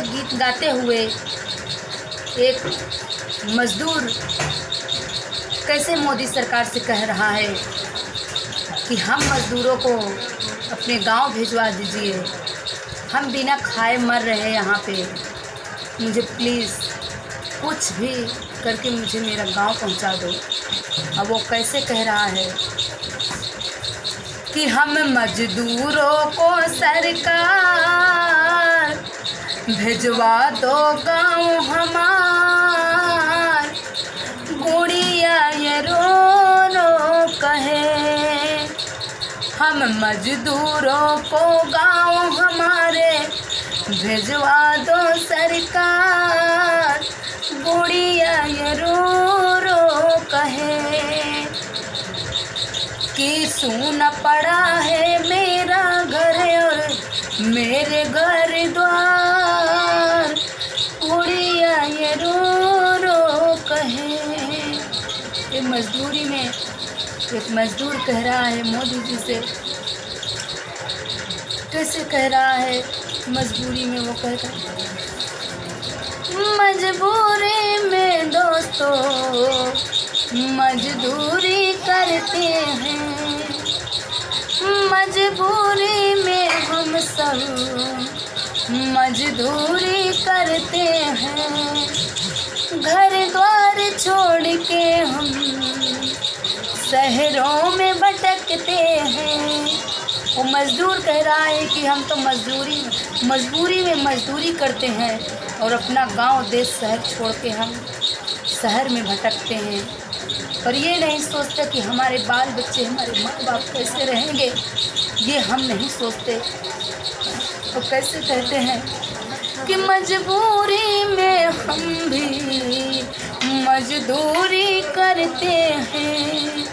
गीत गाते हुए एक मज़दूर कैसे मोदी सरकार से कह रहा है कि हम मज़दूरों को अपने गांव भिजवा दीजिए, हम बिना खाए मर रहे हैं यहाँ पे, मुझे प्लीज़ कुछ भी करके मुझे मेरा गांव पहुँचा दो। अब वो कैसे कह रहा है कि हम मज़दूरों को सरकार भिजवा दो गाँव हमार, गुड़िया ये रो रो कहे। हम मज़दूरों को गाँव हमारे भिजवा दो सरकार, गुड़िया ये रो रो कहे कि सूना पड़ा है मेरा घर और मेरे घर द्वार, गुड़िया ये रो रो कहे। ये मजदूरी में एक मज़दूर कह रहा है मोदी जी से, कैसे कह रहा है मजबूरी में, वो कहता है मजबूरी में दोस्तों मजदूरी करते हैं, मजबूरी में हम सब मजदूरी करते हैं, घर द्वार छोड़ के हम शहरों में भटकते हैं। वो मज़दूर कह रहा है कि हम तो मजबूरी में मजदूरी करते हैं और अपना गांव देश शहर छोड़ के हम शहर में भटकते हैं, पर ये नहीं सोचते कि हमारे बाल बच्चे हमारे माँ बाप कैसे रहेंगे, ये हम नहीं सोचते। तो कैसे कहते हैं कि मजबूरी में हम भी मजदूरी करते हैं,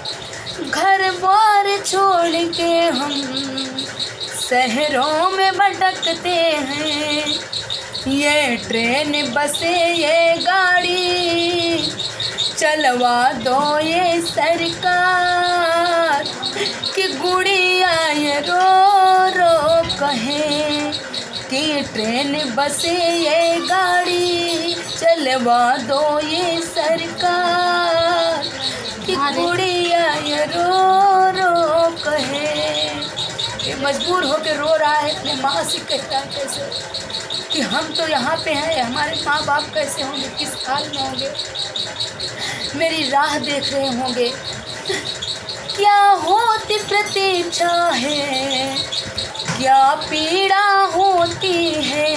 घर बार छोड़ के हम शहरों में भटकते हैं। ये ट्रेन बसे ये गाड़ी चलवा दो ये सरकार, कि गुड़िया ये रो रो कहे कि ट्रेन बसे ये गाड़ी चलवा दो ये सरकार, कि गुड़िया ये रो रो कहे। ये मजबूर होकर रो रहा है, अपने माँ से कहता है कैसे कि हम तो यहाँ पे हैं, हमारे माँ बाप कैसे होंगे, किस हाल में होंगे, मेरी राह देख रहे होंगे। क्या होती प्रतीक्षा है, क्या पीड़ा होती है,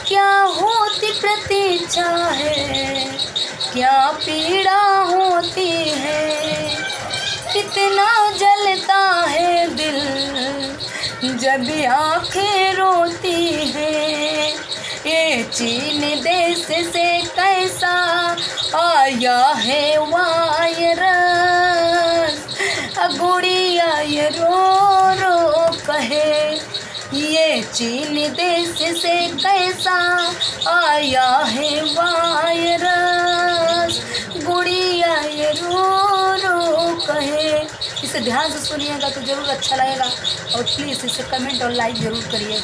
क्या होती प्रतीक्षा है, क्या पीड़ा होती है, कितना जलता है दिल जब आँखें रोती है। ये चीन देश से कैसा आया है वायरस, गुड़िया ये रो रो कहे। ये चीन देश से कैसा आया है वायरस, गुड़िया ये रो रो कहे। इसे ध्यान से सुनिएगा तो ज़रूर अच्छा लगेगा और प्लीज़ इसे कमेंट और लाइक ज़रूर करिए।